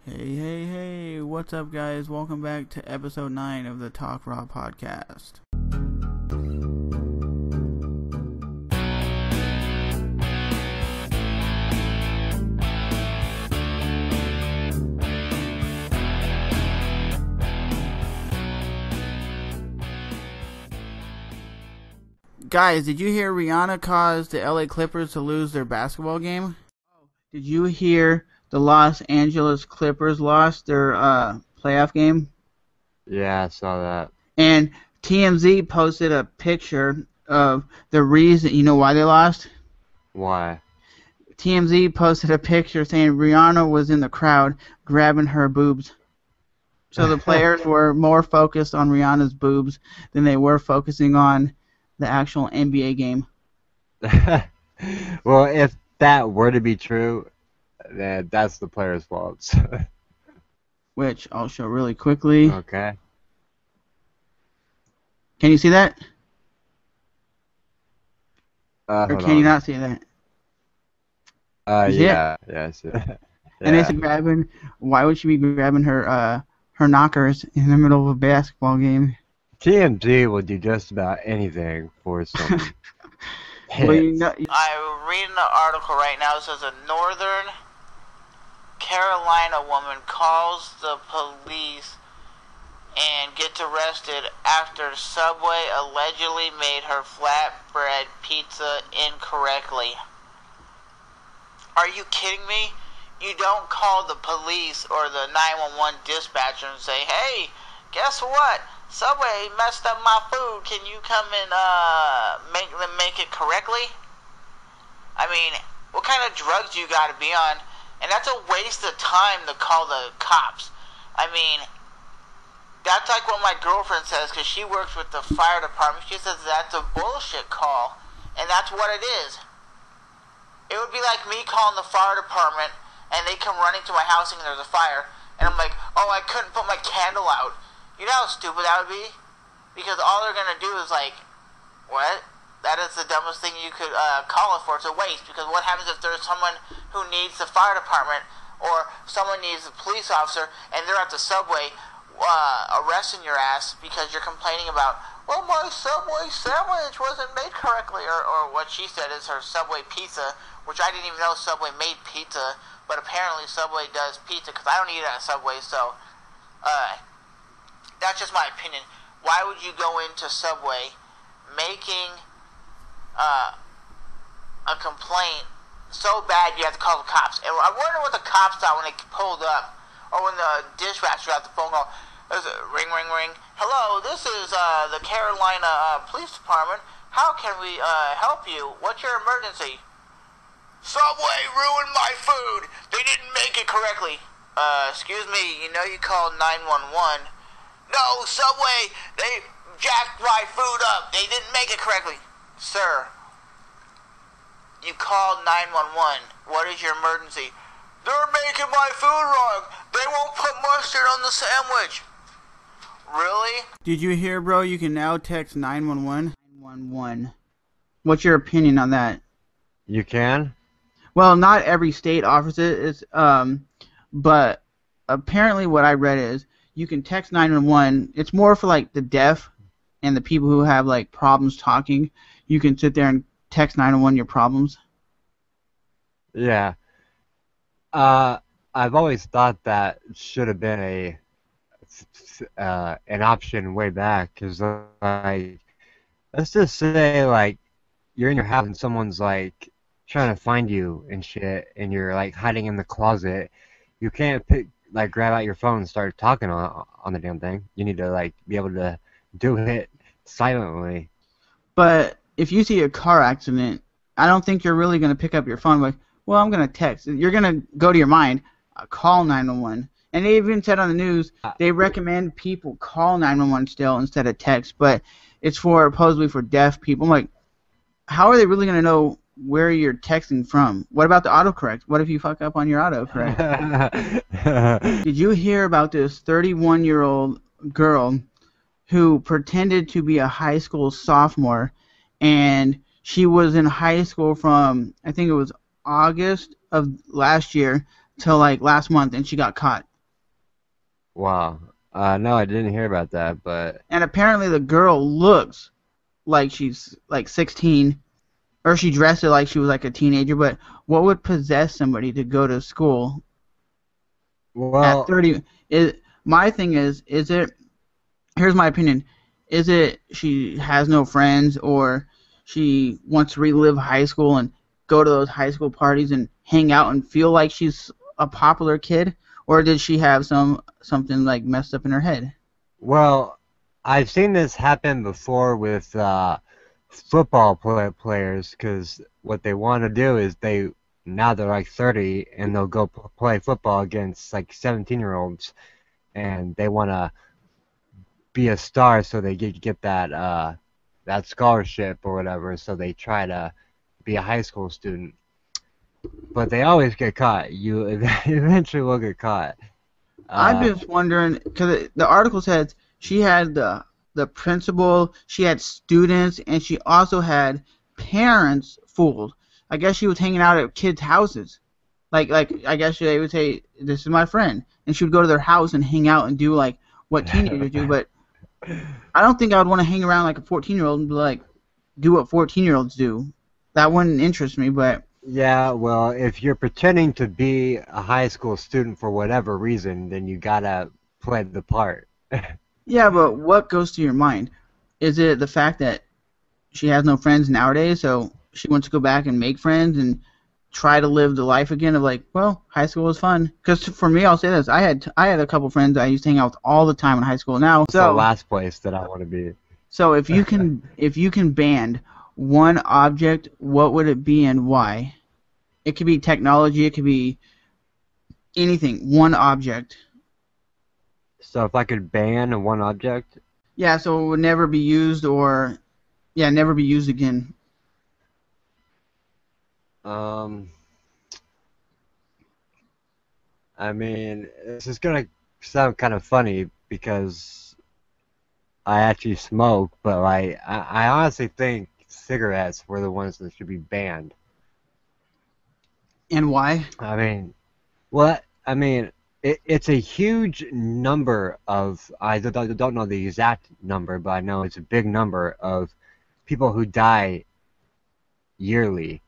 Hey, hey, hey, what's up, guys? Welcome back to episode 9 of the Talk Raw podcast. Guys, did you hear Rihanna caused the LA Clippers to lose their basketball game? Did you hear the Los Angeles Clippers lost their playoff game? Yeah, I saw that. And TMZ posted a picture of the reason. You know why they lost? Why? TMZ posted a picture saying Rihanna was in the crowd grabbing her boobs. So the players were more focused on Rihanna's boobs than they were focusing on the actual NBA game. Well, if that were to be true, then that's the player's fault. Which I'll show really quickly. Okay. Can you see that? Or Hold can you on. not see that? You see it? Yeah, I see it. And it's Yeah. grabbing. Why would she be grabbing her knockers in the middle of a basketball game? TMZ will do just about anything for some Well, you hits. know, I'm reading an article right now. It says a Northern Carolina woman calls the police and gets arrested after Subway allegedly made her flatbread pizza incorrectly. Are you kidding me? You don't call the police or the 911 dispatcher and say, "Hey, guess what? Subway messed up my food. Can you come and make it correctly?" I mean, what kind of drugs you gotta be on? And that's a waste of time to call the cops. I mean, that's like what my girlfriend says, because she works with the fire department. She says that's a bullshit call, and that's what it is. It would be like me calling the fire department, and they come running to my house and there's a fire, and I'm like, "Oh, I couldn't put my candle out." You know how stupid that would be? Because all they're gonna do is like, what? That is the dumbest thing you could call it for. It's a waste. Because what happens if there's someone who needs the fire department, or someone needs a police officer, and they're at the Subway arresting your ass because you're complaining about, "Well, my Subway sandwich wasn't made correctly," or what she said is her Subway pizza, which I didn't even know Subway made pizza, but apparently Subway does pizza, because I don't eat at Subway, so that's just my opinion. Why would you go into Subway making a complaint so bad you have to call the cops? And I wonder what the cops thought when they pulled up, or when the dispatcher got the phone call. There's a ring, ring, ring. "Hello, this is the Carolina Police Department. How can we help you? What's your emergency?" "Subway ruined my food. They didn't make it correctly." Excuse me, you know you called 911. "No, Subway, they jacked my food up. They didn't make it correctly." "Sir, you called 911. What is your emergency?" "They're making my food wrong. They won't put mustard on the sandwich." Really? Did you hear, bro? You can now text 911. 911. What's your opinion on that? You can? Well, not every state offers it. But apparently what I read is you can text 911. It's more for like the deaf and the people who have like problems talking. You can sit there and text 911 your problems. Yeah. I've always thought that should have been an option way back, because like, let's just say like you're in your house and someone's like trying to find you and shit, and you're like hiding in the closet. You can't grab out your phone and start talking on the damn thing. You need to like be able to do it silently. But if you see a car accident, I don't think you're really going to pick up your phone like, "Well, I'm going to text." You're going to go to your mind, call 911. And they even said on the news they recommend people call 911 still instead of text, but it's supposedly for deaf people. I'm like, how are they really going to know where you're texting from? What about the autocorrect? What if you fuck up on your autocorrect? Did you hear about this 31-year-old girl who pretended to be a high school sophomore, and she was in high school from, I think it was August of last year till like last month, and she got caught? Wow. No, I didn't hear about that, but And apparently the girl looks like she's like 16, or she dressed it like she was like a teenager. But what would possess somebody to go to school at well, 30? Is my thing is it? Here's my opinion. Is it she has no friends, or she wants to relive high school and go to those high school parties and hang out and feel like she's a popular kid, or did she have something like messed up in her head? well, I've seen this happen before with football players because what they want to do is now they're like 30 and they'll go play football against like 17-year-olds and they want to be a star so they get that scholarship or whatever, so they try to be a high school student. But they always get caught. You eventually will get caught. I'm Uh, just wondering because the article says she had the principal, she had students, and she also had parents fooled. I guess she was hanging out at kids' houses. Like I guess they would say, "This is my friend," and she would go to their house and hang out and do like what teenagers do. But I don't think I would want to hang around like a 14-year-old and be like do what 14-year-olds do. That wouldn't interest me. But yeah, well, if you're pretending to be a high school student for whatever reason, then you gotta play the part. yeah, but what goes to your mind? Is it the fact that she has no friends nowadays, so she wants to go back and make friends and try to live the life again of like, well, high school was fun. Because for me, I'll say this: I had a couple friends I used to hang out with all the time in high school. Now, It's the last place that I want to be. so if you can ban one object, what would it be and why? It could be technology, it could be anything. One object. So if I could ban one object, Yeah, so it would never be used, or yeah, never be used again. um, I mean, this is gonna sound kind of funny because I actually smoke, but like, I honestly think cigarettes were the ones that should be banned. And why? I mean, what? I mean, it's a huge number of, I don't know the exact number, but I know it's a big number of people who die yearly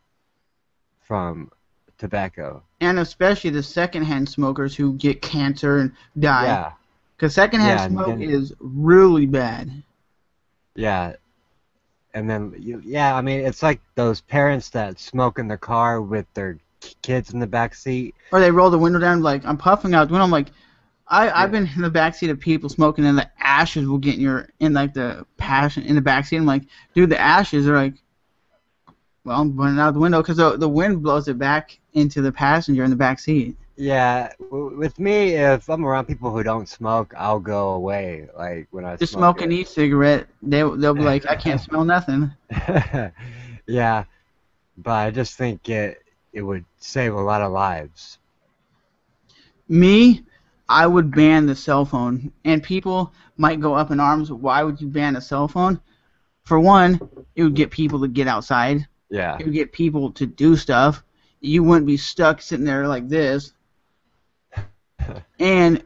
from tobacco. And especially the secondhand smokers who get cancer and die. Yeah, Because secondhand yeah, and smoke then, is really bad. yeah, and then, yeah, I mean, it's like those parents that smoke in the car with their kids in the back seat. Or they roll the window down like, I'm puffing out the window. I'm like, I've Yeah, been in the backseat of people smoking and the ashes will get in like the passion in the backseat. I'm like, dude, the ashes are like, well, I'm running out the window because the wind blows it back into the passenger in the back seat. yeah. With me, if I'm around people who don't smoke, I'll go away. Like when I Just smoke smoke an it. e-cigarette, they'll be like, I can't smell nothing. Yeah, but I just think it would save a lot of lives. Me, I would ban the cell phone, and people might go up in arms. Why would you ban a cell phone? For one, it would get people to get outside. Yeah. It would get people to do stuff. You wouldn't be stuck sitting there like this, and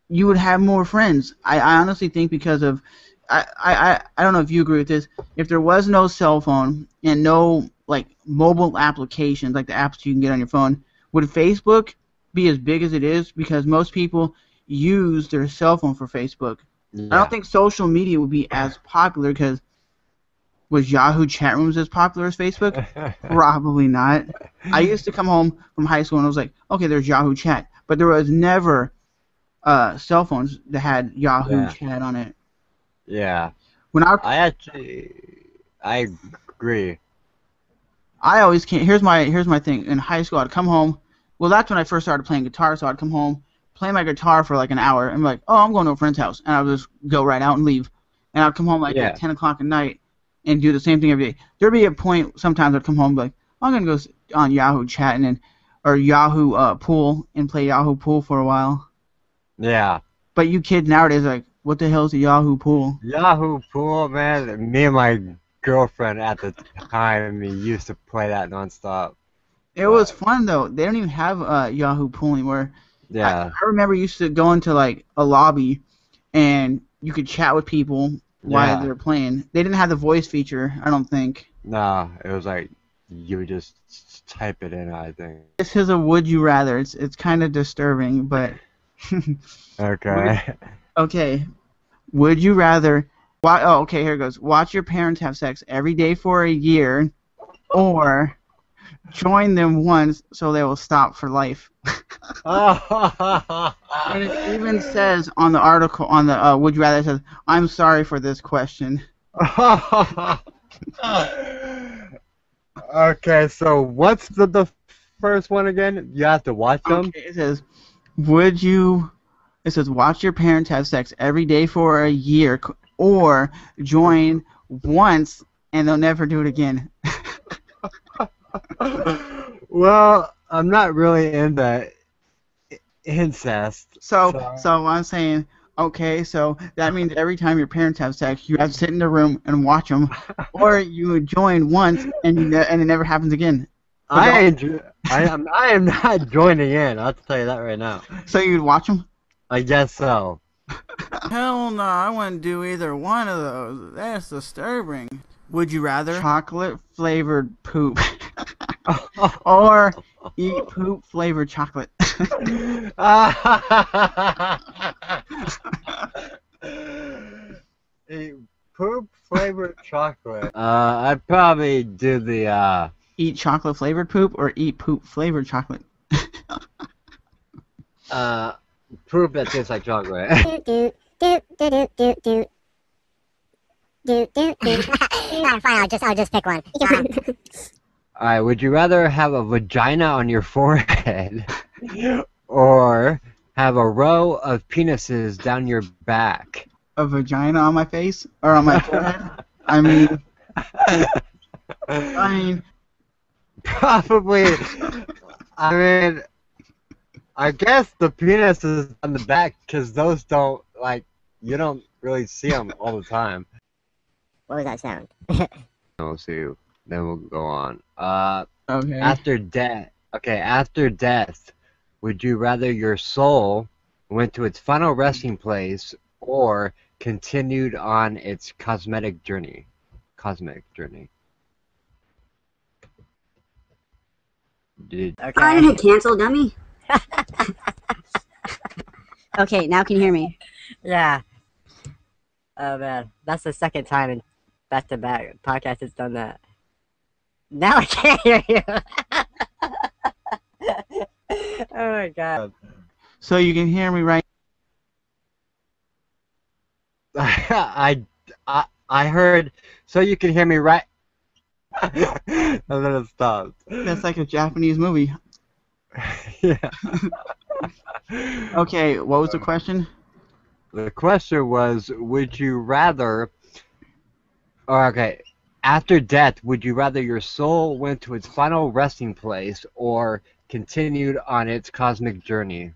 you would have more friends. I honestly think because of I don't know if you agree with this. If there was no cell phone and no like mobile applications like the apps you can get on your phone, would Facebook be as big as it is? Because most people use their cell phone for Facebook. I don't Yeah. think social media would be as popular because was Yahoo chat rooms as popular as Facebook? Probably not. I used to come home from high school and I was like, okay, there's Yahoo chat, but there was never cell phones that had Yahoo Yeah. chat on it. Yeah. When I agree. I always can't. Here's my thing. In high school, I'd come home. Well, that's when I first started playing guitar. So I'd come home, play my guitar for like an hour, and be like, oh, I'm going to a friend's house, and I would just go right out and leave. And I'd come home like at Yeah. 10 o'clock at night and do the same thing every day. There'd be a point sometimes I'd come home and be like, I'm gonna go on Yahoo chat or Yahoo pool and play Yahoo pool for a while. Yeah. But you kids nowadays are like, what the hell is a Yahoo pool? Yahoo Pool, man. Me and my girlfriend at the time, we used to play that nonstop. It was But fun though. They don't even have Yahoo pool anymore. I, Yeah. I remember you used to go into like a lobby and you could chat with people while Yeah. they're playing. They didn't have the voice feature, I don't think. No, it was like you would just type it in, I think. This is a would you rather. It's kind of disturbing, but would, Okay. okay. Would you rather? Why? Oh, okay. Here it goes. Watch your parents have sex every day for a year, or join them once so they will stop for life. And it even says on the article on the would you rather, it says, "I'm sorry for this question." Okay, so what's the first one again? You have to watch them? Okay, it says, would you? It says, watch your parents have sex every day for a year, or join once and they'll never do it again. Well, I'm not really into incest. So I'm saying, okay, so that means every time your parents have sex, you have to sit in the room and watch them, or you would join once and and it never happens again. I am not joining in. I'll tell you that right now. So you'd watch them? I guess so. Hell no, I wouldn't do either one of those. That's disturbing. Would you rather chocolate flavored poop or eat poop flavored chocolate? Eat poop flavored chocolate. I'd probably do the Eat chocolate flavored poop or eat poop flavored chocolate? poop that tastes like chocolate. Alright, fine, I'll just pick one. Alright, would you rather have a vagina on your forehead or have a row of penises down your back? A vagina on my face or on my forehead? I mean, Probably. I mean, I guess the penis is on the back because those don't, like, you don't really see them all the time. What was that sound? We'll see. Then we'll go on. okay. After death, would you rather your soul went to its final resting place or continued on its cosmic journey? Did Okay. I didn't cancel, dummy. Okay, now can you hear me? Yeah. Oh man, that's the second time in back-to-back podcast has done that. Now I can't hear you. Oh my god. So you can hear me right? I heard, so you can hear me right? And then it stopped. That's like a Japanese movie. Yeah. Okay, what was the question? The question was, would you rather, after death, would you rather your soul went to its final resting place or continued on its cosmic journey?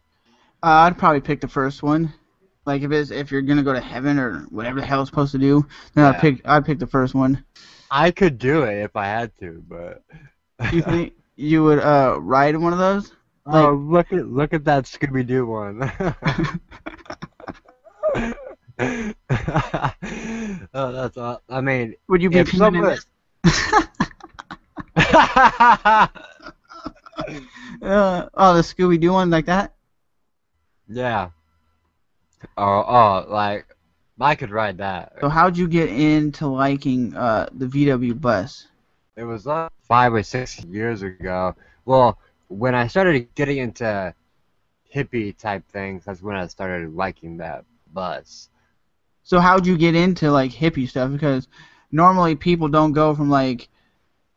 I'd probably pick the first one. Like if you're gonna go to heaven or whatever the hell it's supposed to do, then Yeah. I'd pick the first one. I could do it if I had to, but. You think you would ride one of those? Oh, look at that Scooby-Doo one. Oh, that's all. I mean, Would you be if peeing in someone. the Scooby Doo one like that? Yeah. Oh, like I could ride that. So how'd you get into liking the VW bus? It was 5 or 6 years ago. Well, when I started getting into hippie type things, that's when I started liking that bus. So how'd you get into like hippie stuff? Because normally people don't go from like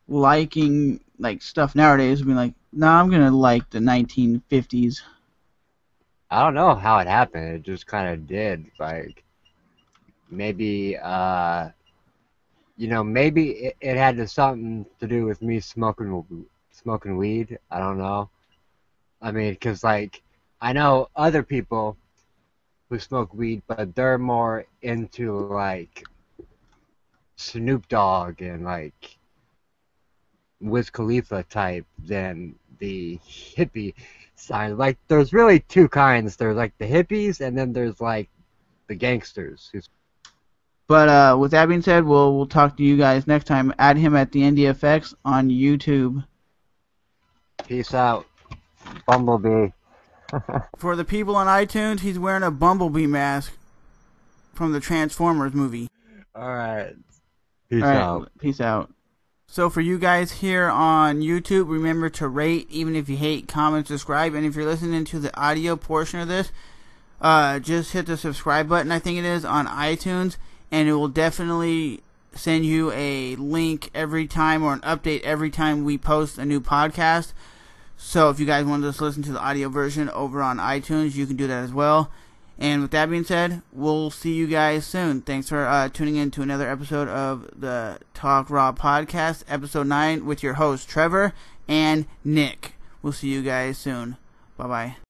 liking like stuff nowadays to be like, nah, I'm gonna like the 1950s. I don't know how it happened. It just kind of did. Like, maybe, maybe it had something to do with me smoking weed. I don't know. I mean, because, like, I know other people who smoke weed, but they're more into, like, Snoop Dogg and, like, Wiz Khalifa type than the hippie. sign. Like, there's really two kinds. There's like the hippies, and then there's like the gangsters. But with that being said, we'll talk to you guys next time. Add him at the NDFX on YouTube. Peace out, Bumblebee. For the people on iTunes, he's wearing a Bumblebee mask from the Transformers movie. All right. Peace out. Peace out. So for you guys here on YouTube, remember to rate, even if you hate, comment, subscribe. And if you're listening to the audio portion of this, just hit the subscribe button, I think it is, on iTunes. And it will definitely send you a link every time or an update every time we post a new podcast. So if you guys want to just listen to the audio version over on iTunes, you can do that as well. And with that being said, we'll see you guys soon. Thanks for tuning in to another episode of the Talk Raw Podcast, episode 9, with your hosts, Trevor and Nick. We'll see you guys soon. Bye-bye.